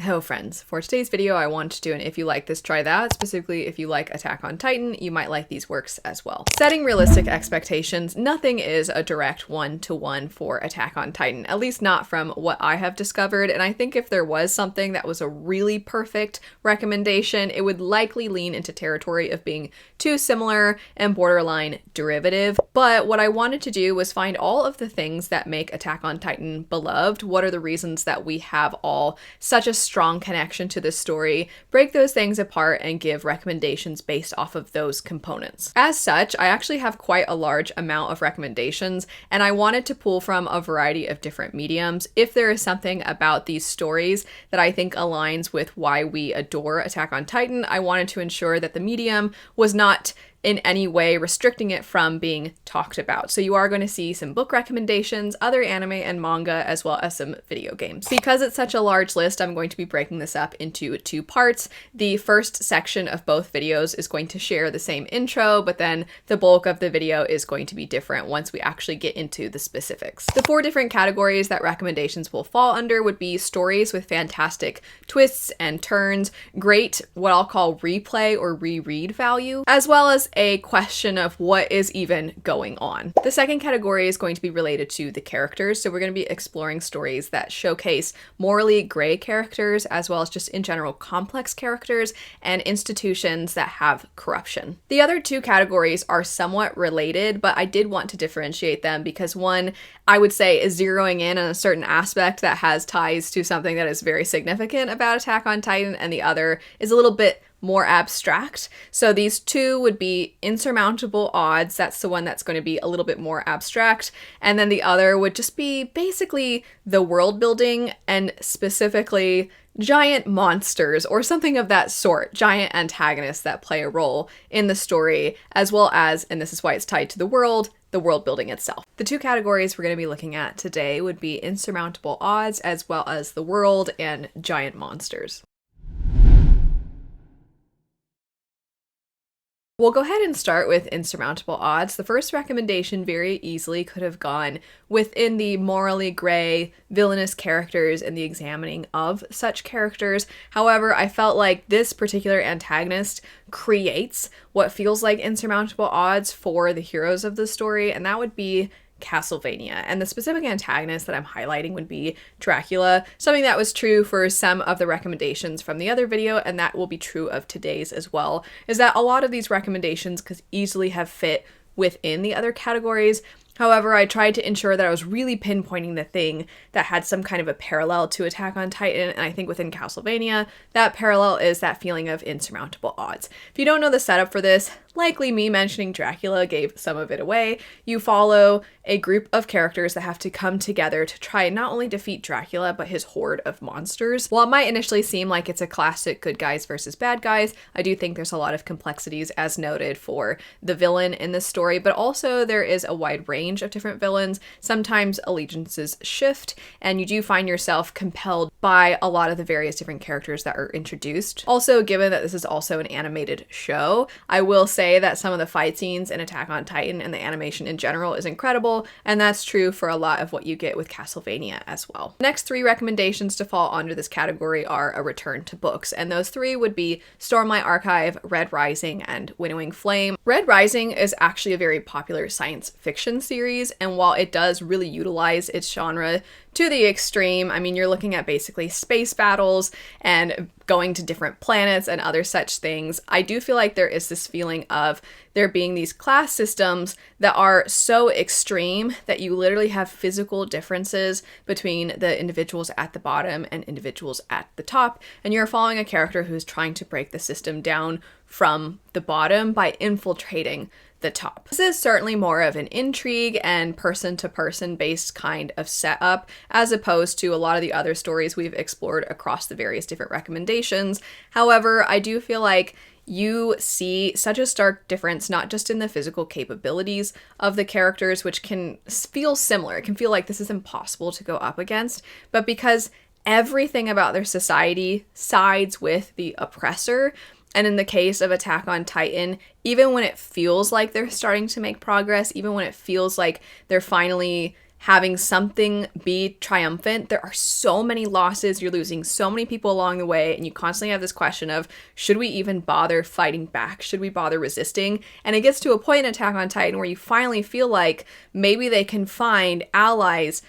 Hello friends, for today's video I want to do an if you like this, try that. Specifically, if you like Attack on Titan, you might like these works as well. Setting realistic expectations, nothing is a direct one-to-one for Attack on Titan, at least not from what I have discovered, and I think if there was something that was a really perfect recommendation, it would likely lean into territory of being too similar and borderline derivative. But what I wanted to do was find all of the things that make Attack on Titan beloved. What are the reasons that we have all such a strong connection to this story, break those things apart, and give recommendations based off of those components. As such, I actually have quite a large amount of recommendations, and I wanted to pull from a variety of different mediums. If there is something about these stories that I think aligns with why we adore Attack on Titan, I wanted to ensure that the medium was not in any way restricting it from being talked about. So you are going to see some book recommendations, other anime and manga, as well as some video games. Because it's such a large list, I'm going to be breaking this up into two parts. The first section of both videos is going to share the same intro, but then the bulk of the video is going to be different once we actually get into the specifics. The four different categories that recommendations will fall under would be stories with fantastic twists and turns, great what I'll call replay or reread value, as well as a question of what is even going on. The second category is going to be related to the characters, so we're going to be exploring stories that showcase morally gray characters, as well as just in general complex characters and institutions that have corruption. The other two categories are somewhat related, but I did want to differentiate them because one, I would say, is zeroing in on a certain aspect that has ties to something that is very significant about Attack on Titan, and the other is a little bit more abstract. So these two would be Insurmountable odds. That's the one that's going to be a little bit more abstract. And then the other would just be basically the world building and specifically giant monsters or something of that sort, giant antagonists that play a role in the story, as well as, and this is why it's tied to the world building itself. The two categories we're going to be looking at today would be Insurmountable odds, as well as the world and giant monsters. We'll go ahead and start with Insurmountable odds. The first recommendation very easily could have gone within the morally gray, villainous characters and the examining of such characters. However, I felt like this particular antagonist creates what feels like insurmountable odds for the heroes of the story, and that would be Castlevania. And the specific antagonist that I'm highlighting would be Dracula, something that was true for some of the recommendations from the other video, and that will be true of today's as well, is that a lot of these recommendations could easily have fit within the other categories. However, I tried to ensure that I was really pinpointing the thing that had some kind of a parallel to Attack on Titan, and I think within Castlevania, that parallel is that feeling of insurmountable odds. If you don't know the setup for this, likely me mentioning Dracula gave some of it away. You follow a group of characters that have to come together to try and not only defeat Dracula, but his horde of monsters. While it might initially seem like it's a classic good guys versus bad guys, I do think there's a lot of complexities as noted for the villain in this story, but also there is a wide range of different villains. Sometimes allegiances shift, and you do find yourself compelled by a lot of the various different characters that are introduced. Also, given that this is also an animated show, I will say that some of the fight scenes in Attack on Titan and the animation in general is incredible, and that's true for a lot of what you get with Castlevania as well. The next three recommendations to fall under this category are a return to books, and those three would be Stormlight Archive, Red Rising, and Winnowing Flame. Red Rising is actually a very popular science fiction series, and while it does really utilize its genre to the extreme, I mean, you're looking at basically space battles and going to different planets and other such things, I do feel like there is this feeling of there being these class systems that are so extreme that you literally have physical differences between the individuals at the bottom and individuals at the top, and you're following a character who's trying to break the system down from the bottom by infiltrating the top. This is certainly more of an intrigue and person-to-person based kind of setup, as opposed to a lot of the other stories we've explored across the various different recommendations. However, I do feel like you see such a stark difference, not just in the physical capabilities of the characters, which can feel similar. It can feel like this is impossible to go up against, but because everything about their society sides with the oppressor. And in the case of Attack on Titan, even when it feels like they're starting to make progress, even when it feels like they're finally having something be triumphant. There are so many losses, you're losing so many people along the way, and you constantly have this question of, should we even bother fighting back? Should we bother resisting? And it gets to a point in Attack on Titan where you finally feel like maybe they can find allies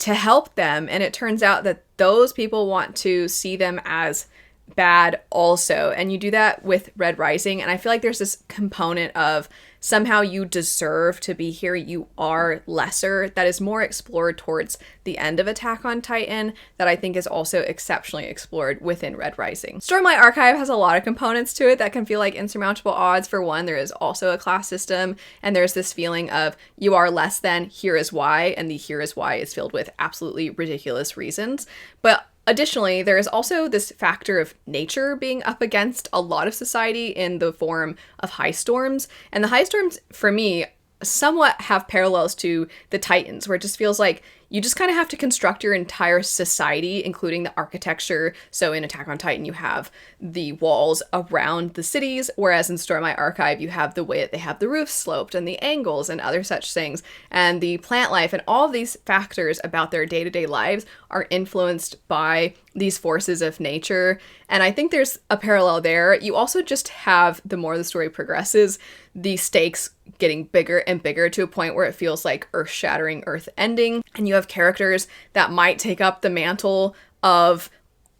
to help them, and it turns out that those people want to see them as bad also. And you do that with Red Rising, and I feel like there's this component of somehow you deserve to be here, you are lesser, that is more explored towards the end of Attack on Titan, that I think is also exceptionally explored within Red Rising. Stormlight Archive has a lot of components to it that can feel like insurmountable odds. For one, there is also a class system, and there's this feeling of you are less than, here is why, and the here is why is filled with absolutely ridiculous reasons. But additionally, there is also this factor of nature being up against a lot of society in the form of high storms. And the high storms, for me, somewhat have parallels to the Titans, where it just feels like you just kind of have to construct your entire society, including the architecture. So in Attack on Titan, you have the walls around the cities, whereas in Stormlight Archive, you have the way that they have the roofs sloped and the angles and other such things, and the plant life, and all of these factors about their day-to-day lives are influenced by these forces of nature. And I think there's a parallel there. You also just have, the more the story progresses, the stakes getting bigger and bigger to a point where it feels like earth-shattering, earth-ending, and you have characters that might take up the mantle of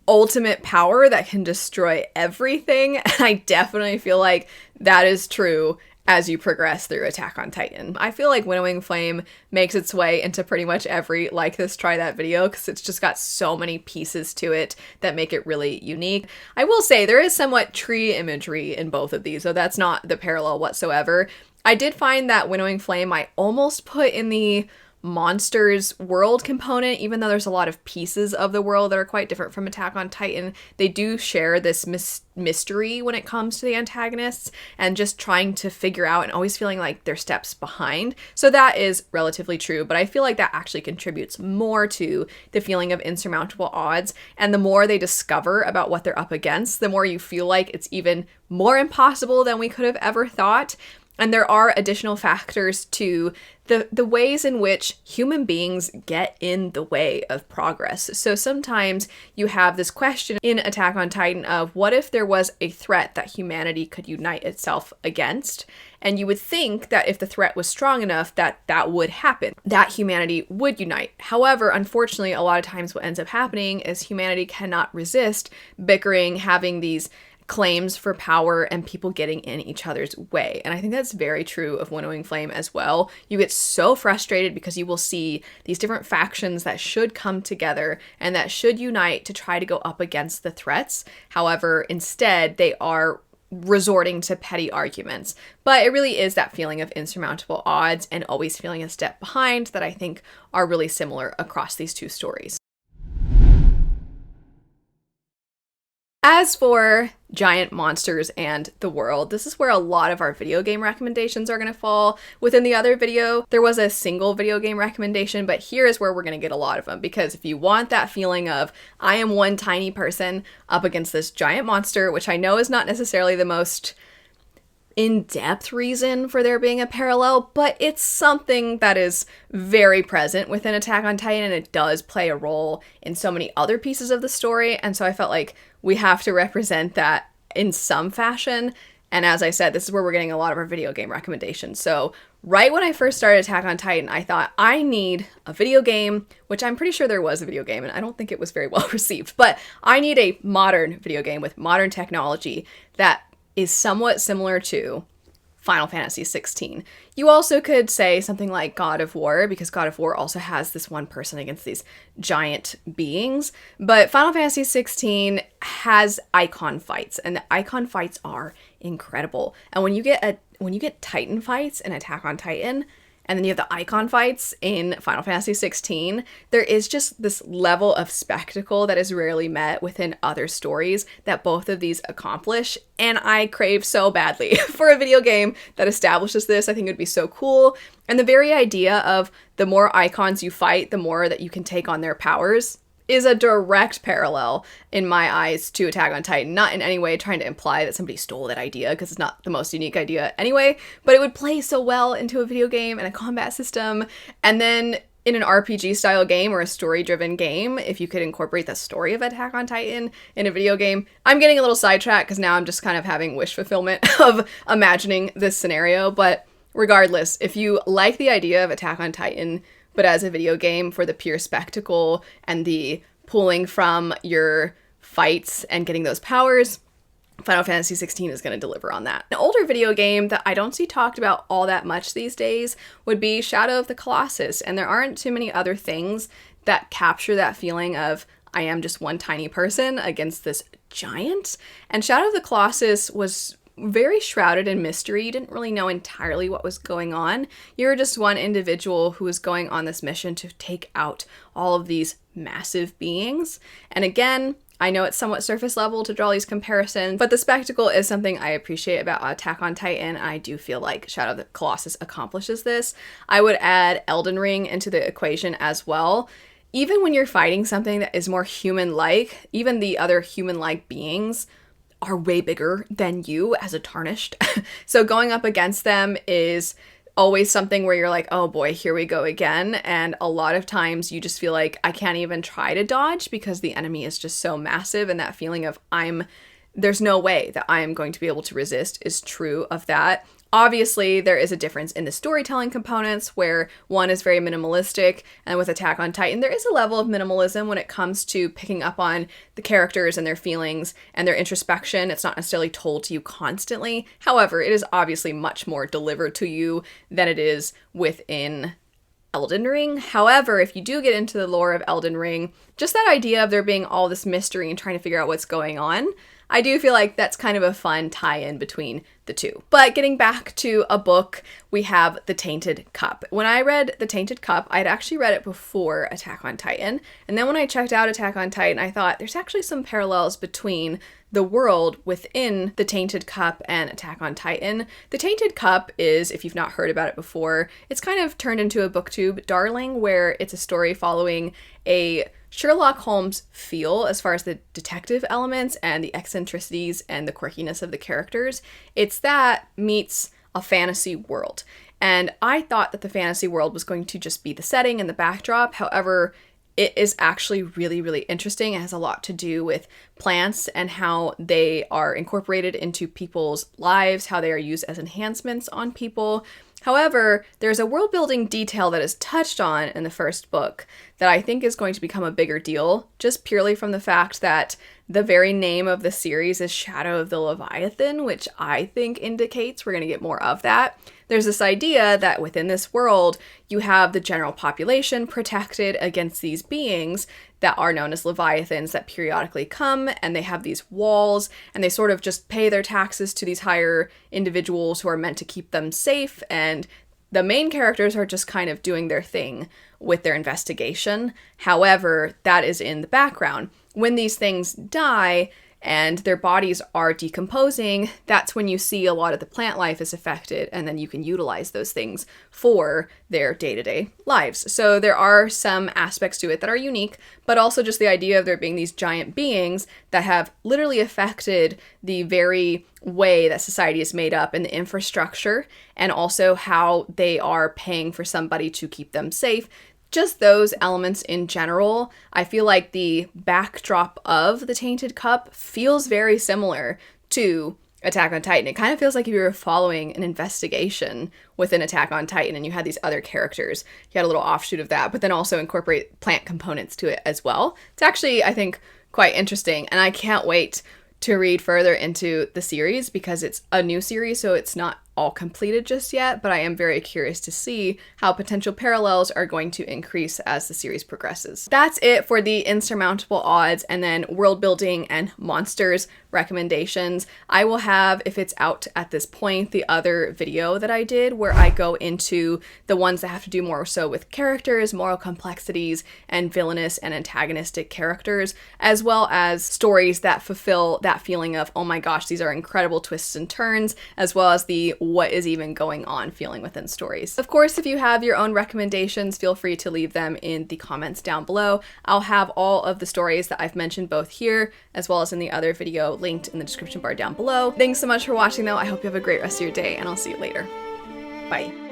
ultimate power that can destroy everything, and I definitely feel like that is true as you progress through Attack on Titan. I feel like Winnowing Flame makes its way into pretty much every Like This, Try That video, because it's just got so many pieces to it that make it really unique. I will say there is somewhat tree imagery in both of these, so that's not the parallel whatsoever. I did find that Winnowing Flame I almost put in the monsters world component, even though there's a lot of pieces of the world that are quite different from Attack on Titan. They do share this mystery when it comes to the antagonists, and just trying to figure out and always feeling like they're steps behind. So that is relatively true, but I feel like that actually contributes more to the feeling of insurmountable odds, and the more they discover about what they're up against, the more you feel like it's even more impossible than we could have ever thought. And there are additional factors to the ways in which human beings get in the way of progress. So sometimes you have this question in Attack on Titan of, what if there was a threat that humanity could unite itself against? And you would think that if the threat was strong enough, that would happen, that humanity would unite. However, unfortunately, a lot of times what ends up happening is humanity cannot resist bickering, having these claims for power, and people getting in each other's way. And I think that's very true of Winnowing Flame as well. You get so frustrated because you will see these different factions that should come together and that should unite to try to go up against the threats. However, instead, they are resorting to petty arguments. But it really is that feeling of insurmountable odds and always feeling a step behind that I think are really similar across these two stories. As for giant monsters and the world, this is where a lot of our video game recommendations are going to fall. Within the other video, there was a single video game recommendation, but here is where we're going to get a lot of them, because if you want that feeling of, I am one tiny person up against this giant monster, which I know is not necessarily the most in-depth reason for there being a parallel, but it's something that is very present within Attack on Titan, and it does play a role in so many other pieces of the story, and so I felt like we have to represent that in some fashion. And as I said, this is where we're getting a lot of our video game recommendations. So right when I first started Attack on Titan, I thought, I need a video game, which I'm pretty sure there was a video game, and I don't think it was very well received, but I need a modern video game with modern technology that is somewhat similar to Final Fantasy 16. You also could say something like God of War, because God of War also has this one person against these giant beings. But Final Fantasy 16 has icon fights, and the icon fights are incredible. And when you get Titan fights in Attack on Titan, and then you have the icon fights in Final Fantasy 16, there is just this level of spectacle that is rarely met within other stories that both of these accomplish, and I crave so badly for a video game that establishes this. I think it would be so cool, and the very idea of the more icons you fight, the more that you can take on their powers is a direct parallel in my eyes to Attack on Titan. Not in any way trying to imply that somebody stole that idea, because it's not the most unique idea anyway, but it would play so well into a video game and a combat system. And then in an RPG style game or a story driven game, if you could incorporate the story of Attack on Titan in a video game. I'm getting a little sidetracked because now I'm just kind of having wish fulfillment of imagining this scenario. But regardless, if you like the idea of Attack on Titan, but as a video game for the pure spectacle and the pulling from your fights and getting those powers, Final Fantasy XVI is going to deliver on that. An older video game that I don't see talked about all that much these days would be Shadow of the Colossus, and there aren't too many other things that capture that feeling of I am just one tiny person against this giant. And Shadow of the Colossus was very shrouded in mystery. You didn't really know entirely what was going on. You were just one individual who was going on this mission to take out all of these massive beings. And again, I know it's somewhat surface level to draw these comparisons, but the spectacle is something I appreciate about Attack on Titan. I do feel like Shadow of the Colossus accomplishes this. I would add Elden Ring into the equation as well. Even when you're fighting something that is more human-like, even the other human-like beings are way bigger than you as a tarnished. So going up against them is always something where you're like, oh boy, here we go again. And a lot of times you just feel like I can't even try to dodge because the enemy is just so massive, and that feeling of there's no way that I am going to be able to resist is true of that. Obviously, there is a difference in the storytelling components where one is very minimalistic, and with Attack on Titan, there is a level of minimalism when it comes to picking up on the characters and their feelings and their introspection. It's not necessarily told to you constantly. However, it is obviously much more delivered to you than it is within Elden Ring. However, if you do get into the lore of Elden Ring, just that idea of there being all this mystery and trying to figure out what's going on, I do feel like that's kind of a fun tie-in between the two. But getting back to a book, we have The Tainted Cup. When I read The Tainted Cup, I'd actually read it before Attack on Titan. And then when I checked out Attack on Titan, I thought there's actually some parallels between the world within The Tainted Cup and Attack on Titan. The Tainted Cup is, if you've not heard about it before, it's kind of turned into a booktube darling where it's a story following a Sherlock Holmes feel as far as the detective elements and the eccentricities and the quirkiness of the characters. It's that meets a fantasy world. And I thought that the fantasy world was going to just be the setting and the backdrop. However, it is actually really, really interesting. It has a lot to do with plants and how they are incorporated into people's lives, how they are used as enhancements on people. However, there's a world-building detail that is touched on in the first book that I think is going to become a bigger deal, just purely from the fact that the very name of the series is Shadow of the Leviathan, which I think indicates we're going to get more of that. There's this idea that within this world, you have the general population protected against these beings that are known as Leviathans that periodically come, and they have these walls, and they sort of just pay their taxes to these higher individuals who are meant to keep them safe, and the main characters are just kind of doing their thing with their investigation. However, that is in the background. When these things die and their bodies are decomposing, that's when you see a lot of the plant life is affected, and then you can utilize those things for their day-to-day lives. So there are some aspects to it that are unique, but also just the idea of there being these giant beings that have literally affected the very way that society is made up and the infrastructure, and also how they are paying for somebody to keep them safe. Just those elements in general, I feel like the backdrop of The Tainted Cup feels very similar to Attack on Titan. It kind of feels like if you were following an investigation within Attack on Titan and you had these other characters. You had a little offshoot of that, but then also incorporate plant components to it as well. It's actually, I think, quite interesting, and I can't wait to read further into the series because it's a new series, so it's not all completed just yet, but I am very curious to see how potential parallels are going to increase as the series progresses. That's it for the Insurmountable Odds and then world building and monsters recommendations. I will have, if it's out at this point, the other video that I did where I go into the ones that have to do more so with characters, moral complexities, and villainous and antagonistic characters, as well as stories that fulfill that feeling of, oh my gosh, these are incredible twists and turns, as well as the what is even going on feeling within stories. Of course, if you have your own recommendations, feel free to leave them in the comments down below. I'll have all of the stories that I've mentioned both here as well as in the other video linked in the description bar down below. Thanks so much for watching though. I hope you have a great rest of your day, and I'll see you later. Bye.